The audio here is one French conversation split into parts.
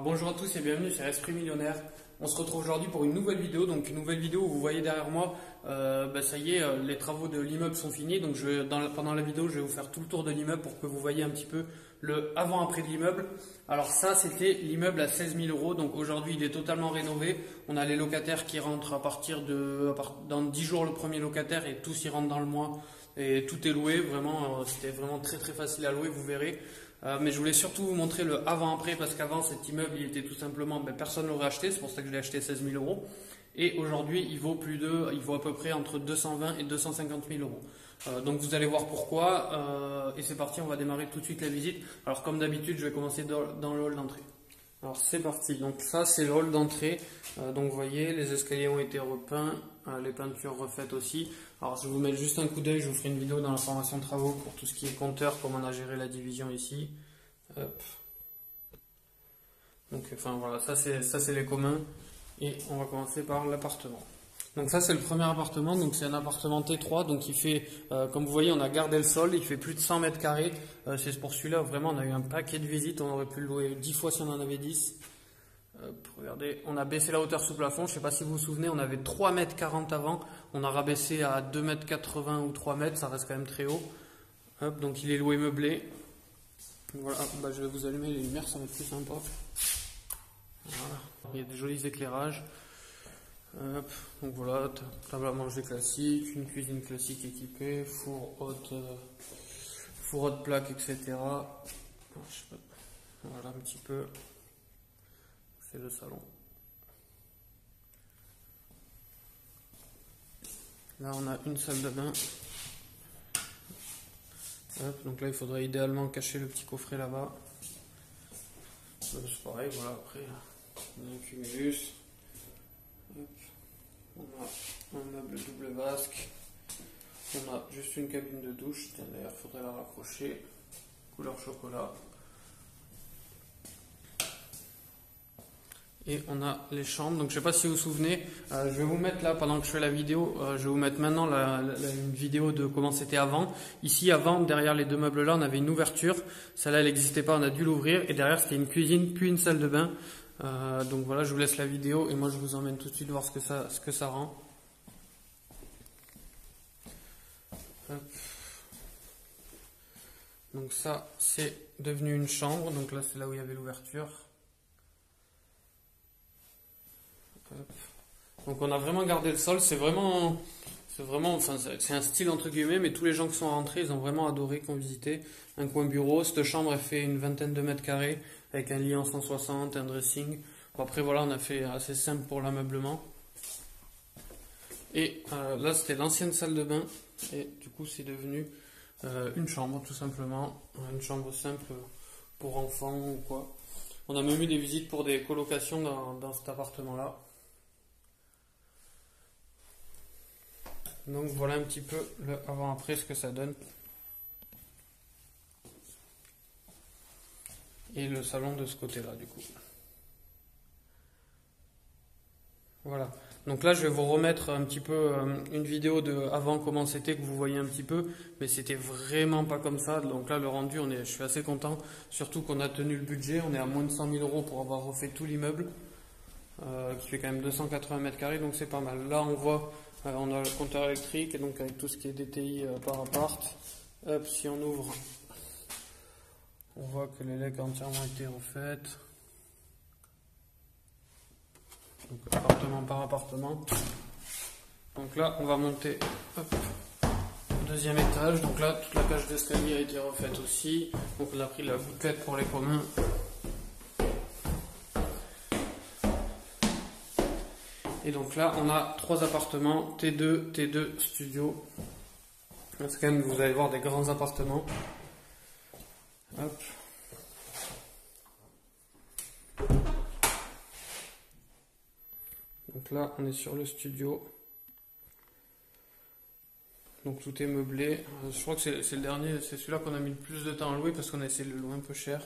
Bonjour à tous et bienvenue sur Esprit Millionnaire. On se retrouve aujourd'hui pour une nouvelle vidéo. Donc une nouvelle vidéo où vous voyez derrière moi, ça y est, les travaux de l'immeuble sont finis. Donc pendant la vidéo, je vais vous faire tout le tour de l'immeuble pour que vous voyez un petit peu le avant-après de l'immeuble. Alors ça, c'était l'immeuble à 16 000 euros. Donc aujourd'hui, il est totalement rénové. On a les locataires qui rentrent dans 10 jours le premier locataire et tous y rentrent dans le mois. Et tout est loué. Vraiment, c'était vraiment très très facile à louer, vous verrez. Mais je voulais surtout vous montrer le avant-après parce qu'avant cet immeuble il était tout simplement, personne ne l'aurait acheté, c'est pour ça que je l'ai acheté 16 000 euros. Et aujourd'hui il vaut à peu près entre 220 et 250 000 euros. Donc vous allez voir pourquoi. Et c'est parti, on va démarrer tout de suite la visite. Alors comme d'habitude je vais commencer dans le hall d'entrée. Alors c'est parti, donc ça c'est le hall d'entrée. Donc vous voyez les escaliers ont été repeints, les peintures refaites aussi. Alors je vais vous mettre juste un coup d'œil, je vous ferai une vidéo dans la formation de travaux pour tout ce qui est compteur, comment on a géré la division ici. Hop. Donc enfin voilà, ça c'est les communs. Et on va commencer par l'appartement. Donc ça c'est le premier appartement, donc c'est un appartement T3, donc il fait, comme vous voyez on a gardé le sol, il fait plus de 100 mètres carrés. C'est pour celui-là, vraiment on a eu un paquet de visites, on aurait pu le louer 10 fois si on en avait 10. Regardez, on a baissé la hauteur sous plafond, je ne sais pas si vous vous souvenez, on avait 3,40 m avant, on a rabaissé à 2,80 m ou 3 mètres, ça reste quand même très haut. Hop, donc il est loué meublé. Voilà, je vais vous allumer les lumières, ça va être plus sympa. Voilà. Il y a des jolis éclairages. Hop, donc voilà, table à manger classique, une cuisine classique équipée, four haute plaque, etc. Voilà un petit peu. C'est le salon. Là on a une salle de bain. Hop, donc là il faudrait idéalement cacher le petit coffret là-bas. C'est pareil, voilà, après on a un cumulus. Hop. On a un meuble double vasque. On a juste une cabine de douche. Tiens, d'ailleurs, il faudrait la rapprocher. Couleur chocolat. Et on a les chambres. Donc, je ne sais pas si vous vous souvenez. Je vais vous mettre là, pendant que je fais la vidéo, je vais vous mettre maintenant une vidéo de comment c'était avant. Ici, avant, derrière les deux meubles là, on avait une ouverture. Celle-là, elle n'existait pas, on a dû l'ouvrir. Et derrière, c'était une cuisine, puis une salle de bain. Donc voilà, je vous laisse la vidéo et moi je vous emmène tout de suite voir ce que ça rend. Hop. Donc ça c'est devenu une chambre, donc là c'est là où il y avait l'ouverture. Donc on a vraiment gardé le sol, c'est un style entre guillemets, mais tous les gens qui sont rentrés ils ont vraiment adoré, qui ont visité. Un coin bureau, cette chambre elle fait une vingtaine de mètres carrés avec un lit en 160, un dressing. Bon, après voilà, on a fait assez simple pour l'ameublement. Et là c'était l'ancienne salle de bain et du coup c'est devenu une chambre tout simplement, une chambre simple pour enfants ou quoi. On a même eu des visites pour des colocations dans cet appartement là. Donc voilà un petit peu le avant-après, ce que ça donne. Et le salon de ce côté-là du coup. Voilà. Donc là je vais vous remettre un petit peu une vidéo de avant comment c'était, que vous voyez un petit peu. Mais c'était vraiment pas comme ça. Donc là le rendu, je suis assez content. Surtout qu'on a tenu le budget. On est à moins de 100 000 euros pour avoir refait tout l'immeuble. Qui fait quand même 280 mètres carrés, donc c'est pas mal. Là on voit, on a le compteur électrique, et donc avec tout ce qui est DTI par appart. Hop, si on ouvre, on voit que les legs ont entièrement été refaites. Donc appartement par appartement. Donc là on va monter au deuxième étage. Donc là toute la cage d'escalier a été refaite aussi. Donc on a pris la bouquette pour les communs. Et donc là, on a 3 appartements, T2, T2, studio. C'est quand même, vous allez voir, des grands appartements. Hop. Donc là, on est sur le studio. Donc tout est meublé. Je crois que c'est le dernier, c'est celui-là qu'on a mis le plus de temps à louer parce qu'on a essayé de le louer un peu cher.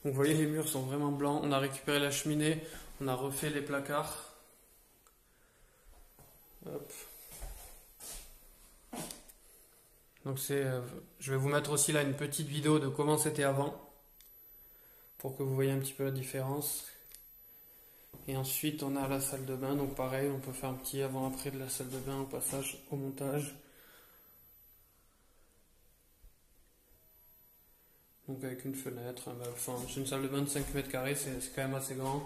Donc vous voyez, les murs sont vraiment blancs. On a récupéré la cheminée, on a refait les placards. Hop. Donc je vais vous mettre aussi là une petite vidéo de comment c'était avant. pour que vous voyez un petit peu la différence. Et ensuite on a la salle de bain, donc pareil, on peut faire un petit avant-après de la salle de bain au passage au montage. Donc avec une fenêtre, enfin c'est une salle de bain de 5 mètres carrés, c'est quand même assez grand.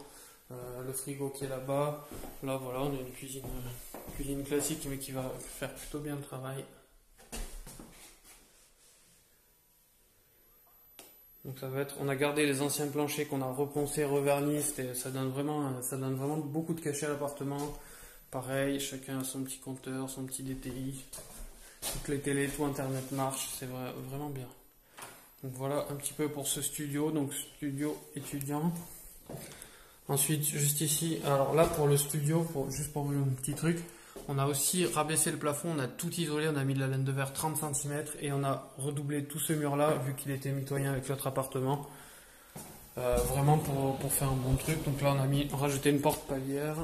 Le frigo qui est là-bas, là voilà, on a une cuisine classique mais qui va faire plutôt bien le travail. Donc ça va être, on a gardé les anciens planchers qu'on a reponcés, revernis, et ça donne vraiment beaucoup de cachet à l'appartement. Pareil, chacun a son petit compteur, son petit DTI, toutes les télés, tout internet marche, c'est vraiment bien. Donc voilà un petit peu pour ce studio, donc studio étudiant. Ensuite, juste ici, alors là pour le studio, juste pour vous un petit truc, on a aussi rabaissé le plafond, on a tout isolé, on a mis de la laine de verre 30 cm et on a redoublé tout ce mur là vu qu'il était mitoyen avec l'autre appartement. Vraiment pour faire un bon truc. Donc là on a rajouté une porte palière.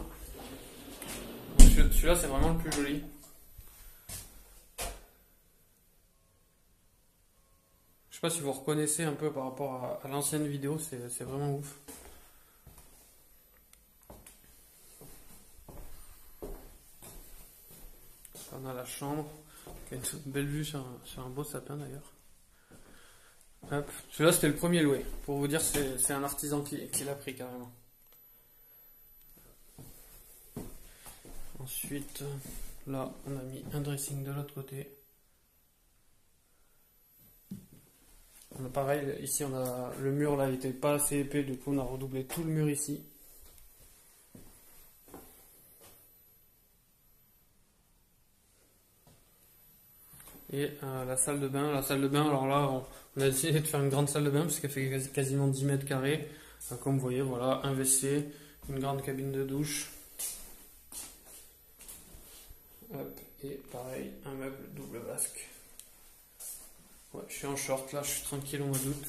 Celui-là c'est vraiment le plus joli. Je sais pas si vous reconnaissez un peu par rapport à l'ancienne vidéo, c'est vraiment ouf. On a la chambre, qui a une belle vue sur un beau sapin d'ailleurs. Celui-là c'était le premier loué. Pour vous dire, c'est un artisan qui l'a pris carrément. Ensuite, là on a mis un dressing de l'autre côté. On a pareil, ici on a le mur là, il était pas assez épais, du coup on a redoublé tout le mur ici. Et la salle de bain, alors là on a décidé de faire une grande salle de bain parce qu'elle fait quasiment 10 mètres carrés. Comme vous voyez, voilà, un WC, une grande cabine de douche. Hop, et pareil, un meuble double vasque. Ouais, je suis en short là, je suis tranquille au mois d'août.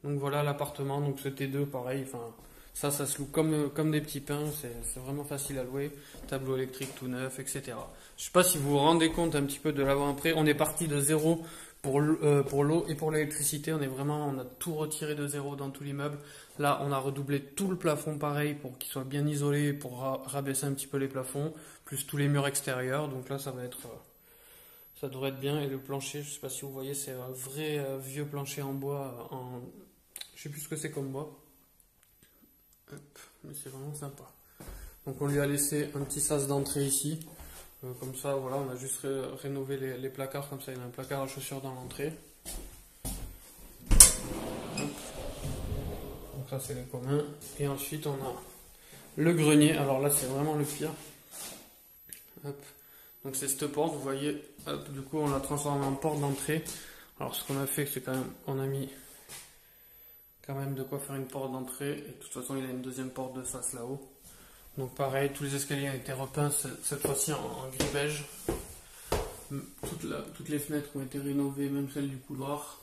Donc voilà l'appartement, donc ce T2 pareil, enfin ça se loue comme des petits pains, c'est vraiment facile à louer, tableau électrique tout neuf, etc. Je sais pas si vous vous rendez compte un petit peu de l'avant-après, on est parti de zéro pour l'eau et pour l'électricité, on a tout retiré de zéro dans tout l'immeuble. Là on a redoublé tout le plafond pareil pour qu'il soit bien isolé, pour rabaisser un petit peu les plafonds, plus tous les murs extérieurs, donc là ça devrait être bien. Et le plancher, je sais pas si vous voyez, c'est un vrai vieux plancher en bois, je sais plus ce que c'est comme bois. Hop, mais c'est vraiment sympa. Donc on lui a laissé un petit sas d'entrée ici. Comme ça, voilà, on a juste rénové les placards, comme ça il y a un placard à chaussures dans l'entrée. Donc ça c'est les communs. Et ensuite on a le grenier. Alors là c'est vraiment le pire. Hop. Donc c'est cette porte, vous voyez, hop, du coup on l'a transformé en porte d'entrée. Alors ce qu'on a fait, c'est quand même, on a mis quand même de quoi faire une porte d'entrée. Et de toute façon il y a une deuxième porte de face là-haut. Donc pareil, tous les escaliers ont été repeints cette fois-ci en gris beige. Toutes les fenêtres ont été rénovées, même celle du couloir.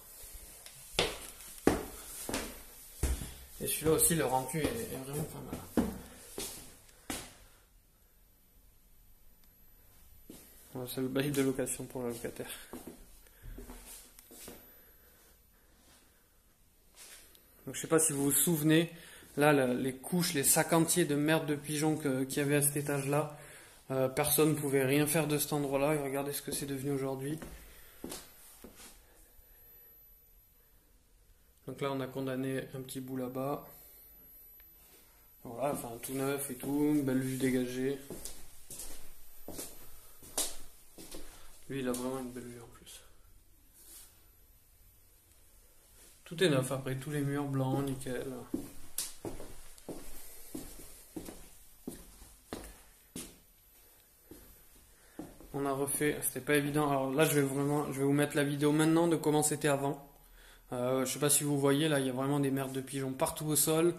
Et celui-là aussi, le rendu est vraiment pas mal. Voilà, c'est le bail de location pour le locataire. Donc je sais pas si vous vous souvenez, là les couches, les sacs entiers de merde de pigeons qu'il y avait à cet étage-là, personne ne pouvait rien faire de cet endroit-là. Et regardez ce que c'est devenu aujourd'hui. Donc là on a condamné un petit bout là-bas. Voilà, enfin tout neuf et tout, une belle vue dégagée. Lui il a vraiment une belle vue en plus. Tout est neuf après, tous les murs blancs, nickel. On a refait, c'était pas évident. Alors là je vais vous mettre la vidéo maintenant de comment c'était avant. Je sais pas si vous voyez, là il y a vraiment des merdes de pigeons partout au sol.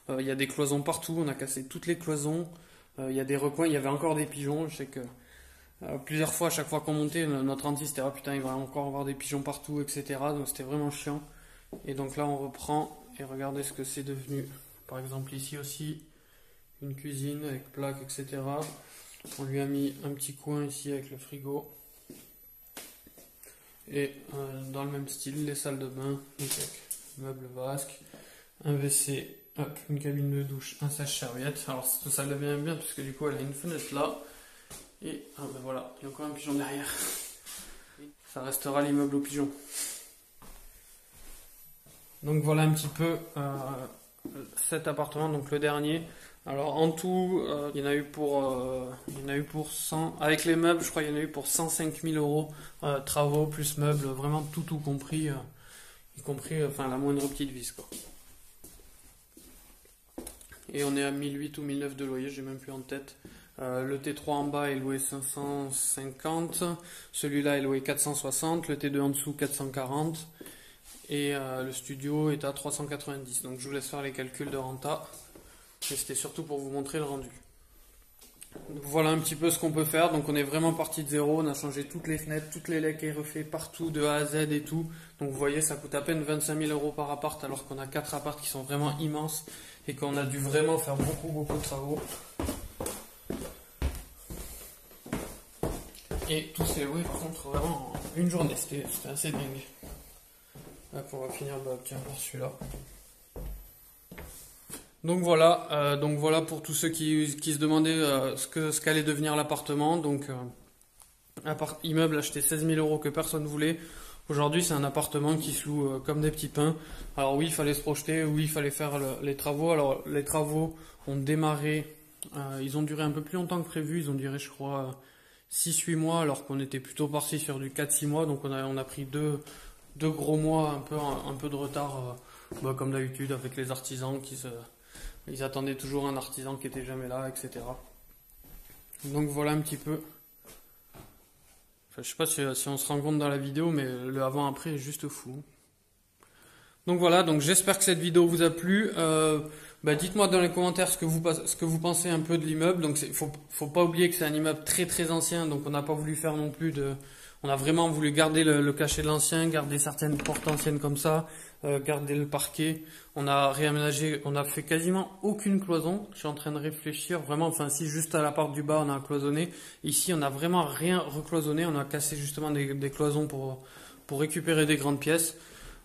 Il y a des cloisons partout, on a cassé toutes les cloisons. Il y a des recoins, il y avait encore des pigeons. Je sais que plusieurs fois, à chaque fois qu'on montait, notre hantise était putain, il va encore avoir des pigeons partout, etc. Donc c'était vraiment chiant. Et donc là on reprend et regardez ce que c'est devenu. Par exemple ici aussi, une cuisine avec plaques, etc. On lui a mis un petit coin ici avec le frigo. Et dans le même style, les salles de bain, meubles vasques, un WC, hop, une cabine de douche, un sèche-serviette. Alors cette salle de bain est bien parce que du coup elle a une fenêtre là. Et ben voilà, il y a encore un pigeon derrière. Ça restera l'immeuble aux pigeons. Donc voilà un petit peu cet appartement, donc le dernier. Alors en tout, il y en a eu pour 100, avec les meubles, je crois qu'il y en a eu pour 105 000 euros, travaux plus meubles, vraiment tout compris, y compris enfin la moindre petite vis quoi. Et on est à 1008 ou 1009 de loyer, j'ai même plus en tête. Le T3 en bas est loué 550, celui-là est loué 460, le T2 en dessous 440 et le studio est à 390. Donc je vous laisse faire les calculs de renta. Et c'était surtout pour vous montrer le rendu. Donc voilà un petit peu ce qu'on peut faire. Donc on est vraiment parti de zéro. On a changé toutes les fenêtres, toutes les laquais refait partout de A à Z et tout. Donc vous voyez, ça coûte à peine 25 000 euros par appart alors qu'on a 4 apparts qui sont vraiment immenses et qu'on a dû vraiment faire beaucoup de travaux. Et tout s'est loué par contre vraiment en une journée. C'était assez dingue. Hop, on va finir tiens, par celui-là. Donc voilà pour tous ceux qui se demandaient ce qu'allait devenir l'appartement. Donc immeuble acheté 16 000 euros que personne voulait. Aujourd'hui c'est un appartement qui se loue comme des petits pains. Alors oui, il fallait se projeter, oui il fallait faire les travaux. Alors les travaux ont démarré, ils ont duré un peu plus longtemps que prévu. Ils ont duré je crois 6-8 mois alors qu'on était plutôt parti sur du 4-6 mois. Donc on a pris deux gros mois, un peu de retard comme d'habitude avec les artisans ils attendaient toujours un artisan qui était jamais là, etc. Donc voilà un petit peu. Enfin, je sais pas si on se rend compte dans la vidéo, mais le avant-après est juste fou. Donc voilà, donc j'espère que cette vidéo vous a plu. Dites-moi dans les commentaires ce que vous pensez un peu de l'immeuble. Donc faut pas oublier que c'est un immeuble très ancien, donc on n'a pas voulu faire non plus on a vraiment voulu garder le cachet de l'ancien, garder certaines portes anciennes comme ça, garder le parquet. On a réaménagé, on a fait quasiment aucune cloison. Je suis en train de réfléchir vraiment, enfin si juste à la porte du bas on a cloisonné. Ici on n'a vraiment rien recloisonné, on a cassé justement des cloisons pour récupérer des grandes pièces.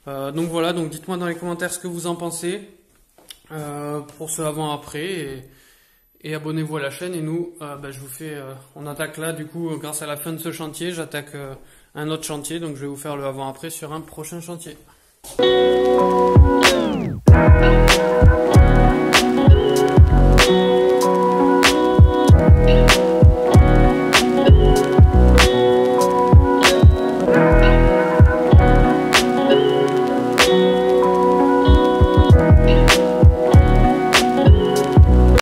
Donc voilà, donc dites-moi dans les commentaires ce que vous en pensez pour ce avant-après et abonnez-vous à la chaîne. Et nous, je vous fais, on attaque là du coup grâce à la fin de ce chantier, j'attaque un autre chantier, donc je vais vous faire le avant-après sur un prochain chantier.